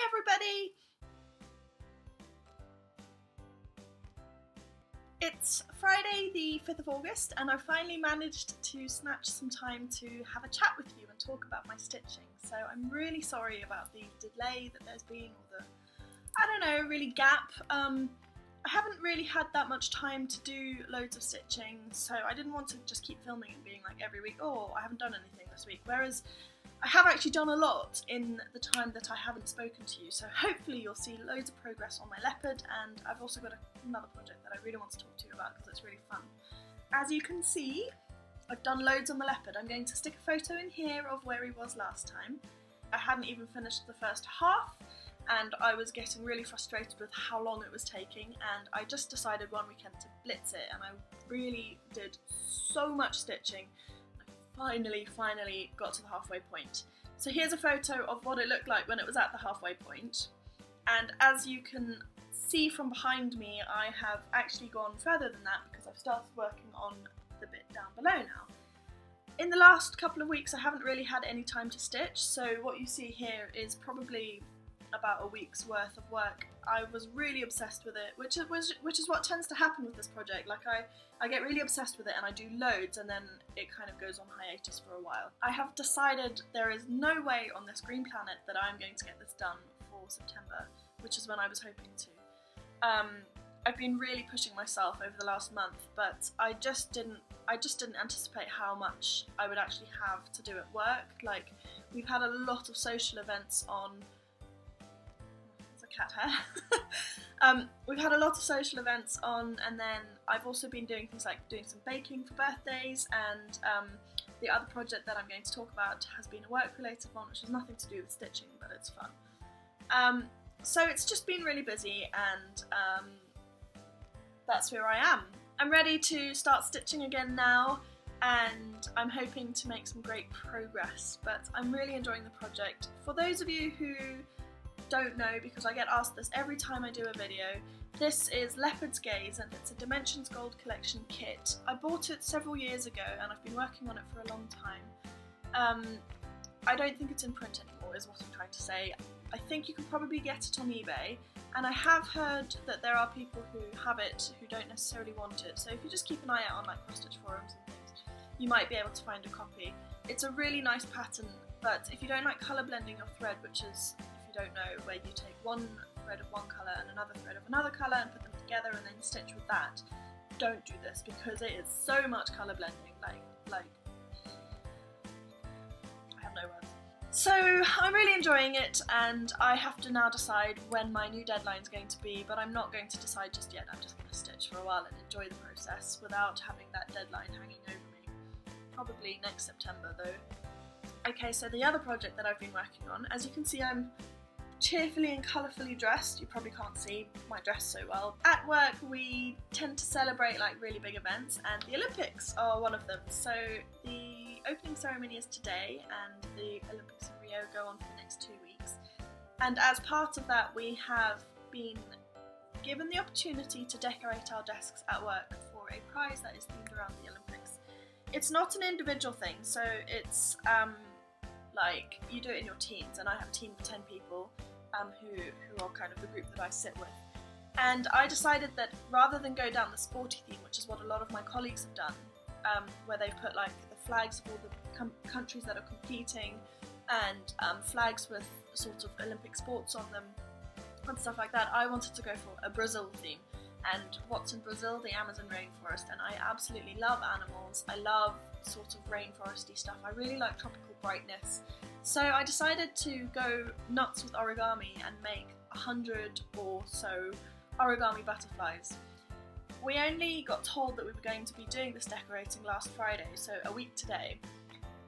everybody! It's Friday the 5th of August and I finally managed to snatch some time to have a chat with you and talk about my stitching. So I'm really sorry about the delay that there's been, or the, I don't know, really gap. I haven't really had that much time to do loads of stitching, so I didn't want to just keep filming and being like every week, oh, I haven't done anything this week, whereas I have actually done a lot in the time that I haven't spoken to you, so hopefully you'll see loads of progress on my Leopard, and I've also got another project that I really want to talk to you about because it's really fun. As you can see, I've done loads on the Leopard. I'm going to stick a photo in here of where he was last time. I hadn't even finished the first half, and I was getting really frustrated with how long it was taking, and I just decided one weekend to blitz it, and I really did so much stitching. I finally got to the halfway point. So here's a photo of what it looked like when it was at the halfway point, and as you can see from behind me, I have actually gone further than that because I've started working on the bit down below now. In the last couple of weeks I haven't really had any time to stitch, so what you see here is probably about a week's worth of work. I was really obsessed with it, which is what tends to happen with this project. Like I get really obsessed with it and I do loads and then it kind of goes on hiatus for a while. I have decided there is no way on this green planet that I'm going to get this done for September, which is when I was hoping to. I've been really pushing myself over the last month, but I just didn't anticipate how much I would actually have to do at work. Like, we've had a lot of social events on. Cat hair. We've had a lot of social events on, and then I've also been doing things like doing some baking for birthdays, and the other project that I'm going to talk about has been a work-related one, which has nothing to do with stitching, but it's fun. So it's just been really busy, and that's where I am. I'm ready to start stitching again now, and I'm hoping to make some great progress, but I'm really enjoying the project. For those of you who don't know, because I get asked this every time I do a video, this is Leopard's Gaze and it's a Dimensions Gold Collection kit. I bought it several years ago and I've been working on it for a long time. I don't think it's in print anymore is what I'm trying to say. I think you can probably get it on eBay, and I have heard that there are people who have it who don't necessarily want it, so if you just keep an eye out on like cross-stitch forums and things, you might be able to find a copy. It's a really nice pattern, but if you don't like colour blending your thread, which is, don't know, where you take one thread of one colour and another thread of another colour and put them together and then stitch with that, don't do this because it is so much colour blending, like I have no words. So I'm really enjoying it, and I have to now decide when my new deadline is going to be, but I'm not going to decide just yet. I'm just going to stitch for a while and enjoy the process without having that deadline hanging over me. Probably next September though. Okay, so the other project that I've been working on, as you can see, I'm cheerfully and colourfully dressed. You probably can't see my dress so well. At work we tend to celebrate like really big events, and the Olympics are one of them. So the opening ceremony is today and the Olympics in Rio go on for the next 2 weeks. And as part of that we have been given the opportunity to decorate our desks at work for a prize that is themed around the Olympics. It's not an individual thing, so it's like you do it in your teams, and I have a team of 10 people who are kind of the group that I sit with. And I decided that rather than go down the sporty theme, which is what a lot of my colleagues have done, where they've put like the flags of all the countries that are competing and flags with sort of Olympic sports on them and stuff like that, I wanted to go for a Brazil theme. And what's in Brazil? The Amazon rainforest, and I absolutely love animals. I love sort of rainforesty stuff. I really like tropical brightness. So I decided to go nuts with origami and make 100 or so origami butterflies. We only got told that we were going to be doing this decorating last Friday, so a week today.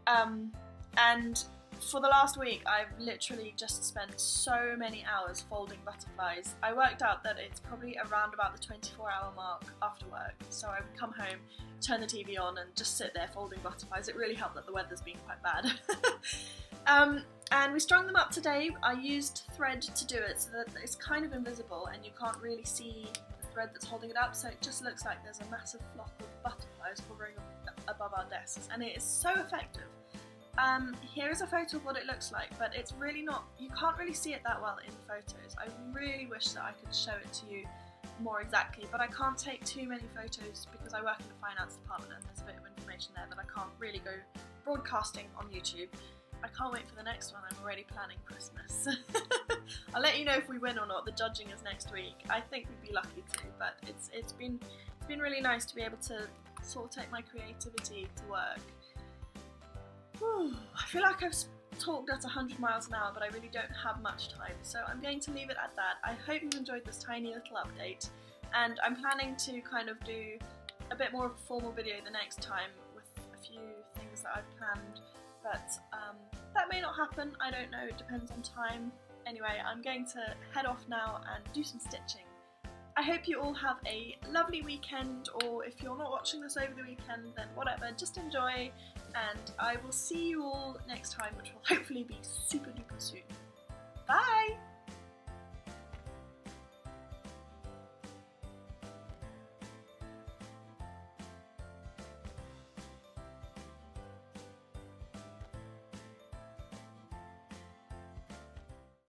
And for the last week I've literally just spent so many hours folding butterflies. I worked out that it's probably around about the 24-hour mark after work, so I would come home, turn the TV on and just sit there folding butterflies. It really helped that the weather's been quite bad. And we strung them up today. I used thread to do it so that it's kind of invisible and you can't really see the thread that's holding it up, so it just looks like there's a massive flock of butterflies hovering above our desks, and it is so effective. Here is a photo of what it looks like, but it's really not, you can't really see it that well in the photos. I really wish that I could show it to you more exactly, but I can't take too many photos because I work in the finance department and there's a bit of information there that I can't really go broadcasting on YouTube. I can't wait for the next one. I'm already planning Christmas. I'll let you know if we win or not. The judging is next week. I think we'd be lucky to, but it's been really nice to be able to sort of take my creativity to work. Whew, I feel like I've talked at 100 miles an hour, but I really don't have much time, so I'm going to leave it at that. I hope you've enjoyed this tiny little update, and I'm planning to kind of do a bit more of a formal video the next time with a few things that I've planned, but that may not happen, I don't know, it depends on time. Anyway, I'm going to head off now and do some stitching. I hope you all have a lovely weekend, or if you're not watching this over the weekend, then whatever, just enjoy, and I will see you all next time, which will hopefully be super duper soon. Bye!